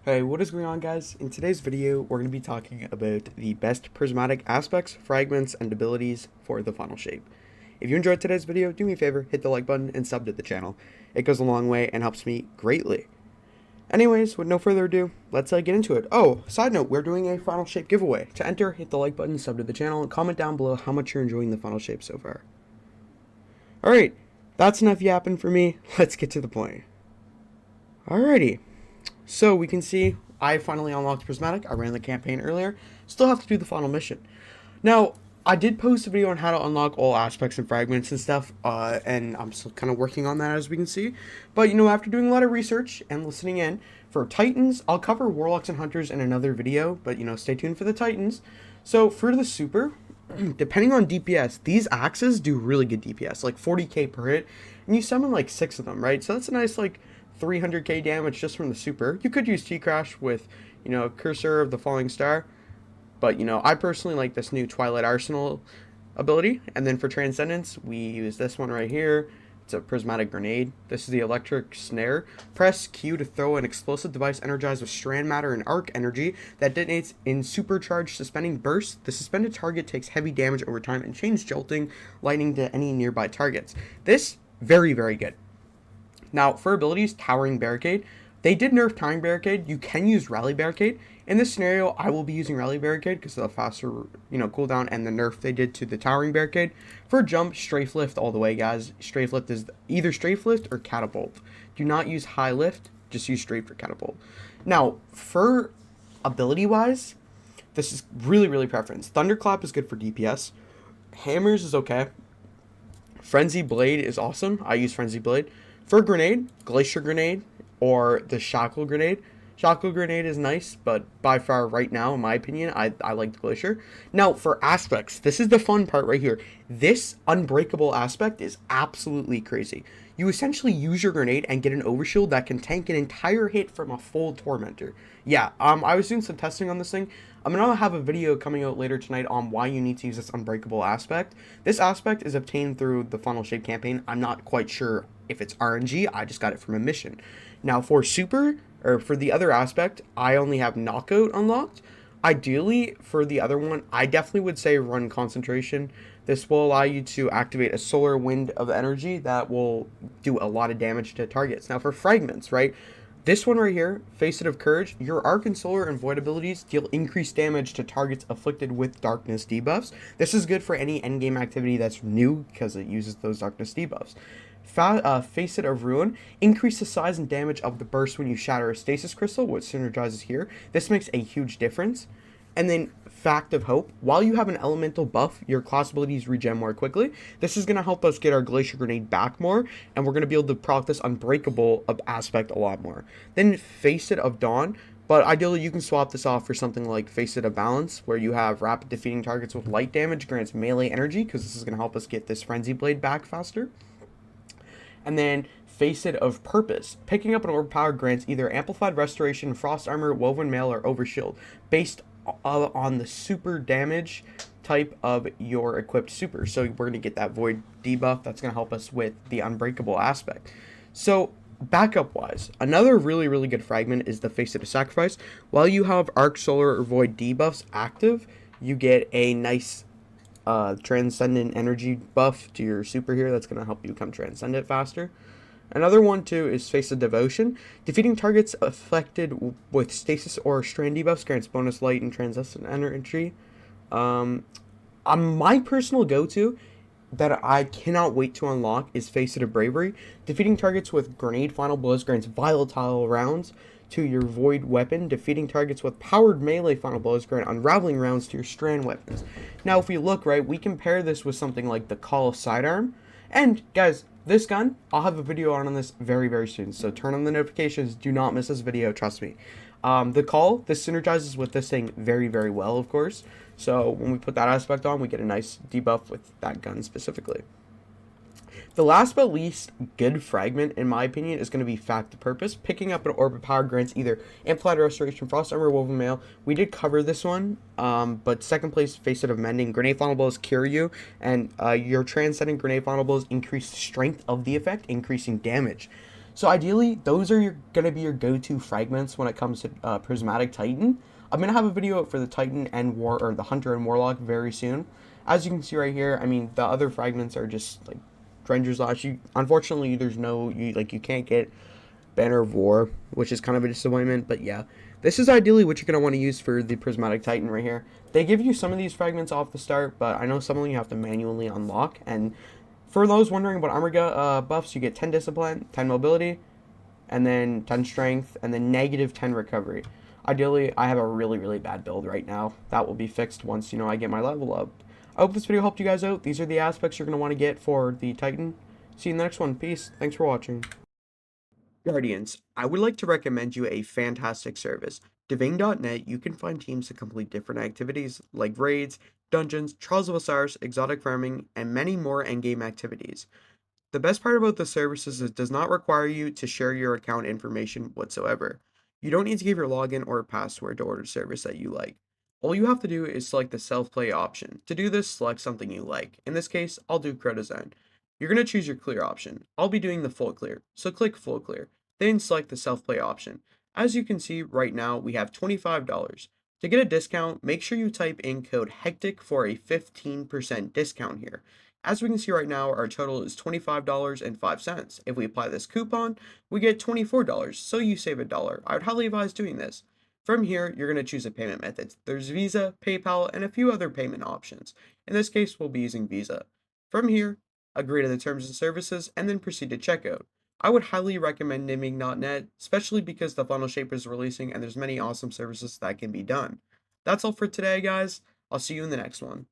Hey, what is going on, guys? In today's video, we're going to be talking about the best prismatic aspects, fragments, and abilities for the final shape. If you enjoyed today's video, do me a favor, hit the like button and sub to the channel. It goes a long way and helps me greatly. Anyways, with no further ado, let's get into it. Oh, side note, we're doing a final shape giveaway. To enter, hit the like button, sub to the channel, and comment down below how much you're enjoying the final shape so far. Alright, that's enough yapping for me. Let's get to the point. Alrighty. So we can see I finally unlocked Prismatic. I ran the campaign earlier. Still have to do the final mission. Now, I did post a video on how to unlock all aspects and fragments and stuff, and I'm still kind of working on that, as we can see. But, after doing a lot of research and listening in, for Titans, I'll cover Warlocks and Hunters in another video, but, stay tuned for the Titans. So, for the Super, depending on DPS, these axes do really good DPS, like 40k per hit, and you summon like 6 of them, right? So that's a nice, 300k damage just from the super. You could use T-Crash with, Cursor of the Falling Star. But, I personally like this new Twilight Arsenal ability. And then for Transcendence, we use this one right here. It's a prismatic grenade. This is the electric snare. Press Q to throw an explosive device energized with strand matter and arc energy that detonates in supercharged suspending bursts. The suspended target takes heavy damage over time and chains jolting lightning to any nearby targets. This, very, very good. Now, for abilities, Towering Barricade. They did nerf Towering Barricade. You can use Rally Barricade. In this scenario, I will be using Rally Barricade because of the faster, cooldown and the nerf they did to the Towering Barricade. For Jump, Strafe Lift all the way, guys. Strafe Lift is either Strafe Lift or Catapult. Do not use High Lift. Just use Strafe or Catapult. Now, for ability-wise, this is really, really preference. Thunderclap is good for DPS. Hammers is okay. Frenzy Blade is awesome. I use Frenzy Blade. For Grenade, Glacier Grenade, or the Shackle Grenade. Shackle Grenade is nice, but by far right now, in my opinion, I like the Glacier. Now, for aspects, this is the fun part right here. This Unbreakable aspect is absolutely crazy. You essentially use your grenade and get an overshield that can tank an entire hit from a full Tormentor. Yeah, I was doing some testing on this thing. I'm going to have a video coming out later tonight on why you need to use this Unbreakable aspect. This aspect is obtained through the Funnel Shape campaign. I'm not quite sure if it's RNG. I just got it from a mission. Now, for Super, or for the other aspect, I only have Knockout unlocked. Ideally, for the other one, I definitely would say run Concentration. This will allow you to activate a solar wind of energy that will do a lot of damage to targets. Now, for Fragments, right? This one right here, Facet of Courage, your Arc and Solar and Void abilities deal increased damage to targets afflicted with Darkness debuffs. This is good for any endgame activity that's new because it uses those Darkness debuffs. Facet of Ruin, increase the size and damage of the burst when you shatter a stasis crystal, which synergizes here. This makes a huge difference. And then Fact of Hope, while you have an elemental buff, your class abilities regen more quickly. This is going to help us get our Glacier Grenade back more, and we're going to be able to proc this Unbreakable aspect a lot more. Then Facet of Dawn, but ideally you can swap this off for something like Facet of Balance, where you have rapid defeating targets with light damage, grants melee energy, because this is going to help us get this Frenzy Blade back faster. And then Facet of Purpose. Picking up an overpowered grants either Amplified Restoration, Frost Armor, Woven Mail, or Overshield, based on the super damage type of your equipped super. So we're going to get that Void debuff. That's going to help us with the Unbreakable aspect. So backup wise, another really, really good fragment is the Facet of Sacrifice. While you have Arc, Solar, or Void debuffs active, you get a nice transcendent energy buff to your super here that's going to help you become transcendent faster. Another one too is Face of Devotion. Defeating targets affected with stasis or strand debuffs grants bonus light and transcendent energy. My personal go-to that I cannot wait to unlock is Facet of Bravery. Defeating targets with grenade final blows grants volatile rounds to your void weapon. Defeating targets with powered melee final blows grant unraveling rounds to your strand weapons. Now, if we look, right, we compare this with something like the Call of Sidearm. And, guys, this gun, I'll have a video on this very, very soon. So turn on the notifications. Do not miss this video. Trust me. The Call, this synergizes with this thing very, very well, of course. So when we put that aspect on, we get a nice debuff with that gun specifically. The last but least good fragment, in my opinion, is going to be Fact of Purpose. Picking up an Orb of Power grants either Amplified Restoration, Frost Armor, Woven Mail. We did cover this one, but second place, Facet of Mending. Grenade Final Blows cure you, and your Transcendent Grenade Final Blows increase the strength of the effect, increasing damage. So ideally, those are going to be your go-to fragments when it comes to Prismatic Titan. I'm going to have a video out for the Titan and War, or the Hunter and Warlock, very soon. As you can see right here, I mean, the other fragments are just like Render's Lash. Unfortunately, there's no, you can't get Banner of War, which is kind of a disappointment. But yeah, this is ideally what you're going to want to use for the Prismatic Titan right here. They give you some of these fragments off the start, but I know some of them you have to manually unlock. And for those wondering about armor buffs, you get 10 discipline, 10 mobility, and then 10 strength, and then negative 10 recovery. Ideally, I have a really, really bad build right now. That will be fixed once, I get my level up. I hope this video helped you guys out. These are the aspects you're going to want to get for the Titan. See you in the next one. Peace. Thanks for watching. Guardians, I would like to recommend you a fantastic service. Diving.net, you can find teams to complete different activities like raids, dungeons, Trials of Osiris, exotic farming, and many more endgame activities. The best part about the service is it does not require you to share your account information whatsoever. You don't need to give your login or password to order a service that you like. All you have to do is select the self-play option. To do this, select something you like. In this case, I'll do Crow Design. You're going to choose your clear option. I'll be doing the full clear, so click full clear. Then select the self-play option. As you can see right now, we have $25. To get a discount, make sure you type in code HECTIC for a 15% discount here. As we can see right now, our total is $25.05. If we apply this coupon, we get $24, so you save $1. I would highly advise doing this. From here, you're going to choose a payment method. There's Visa, PayPal, and a few other payment options. In this case, we'll be using Visa. From here, agree to the terms and services, and then proceed to checkout. I would highly recommend Niming.net, especially because the funnel shape is releasing and there's many awesome services that can be done. That's all for today, guys. I'll see you in the next one.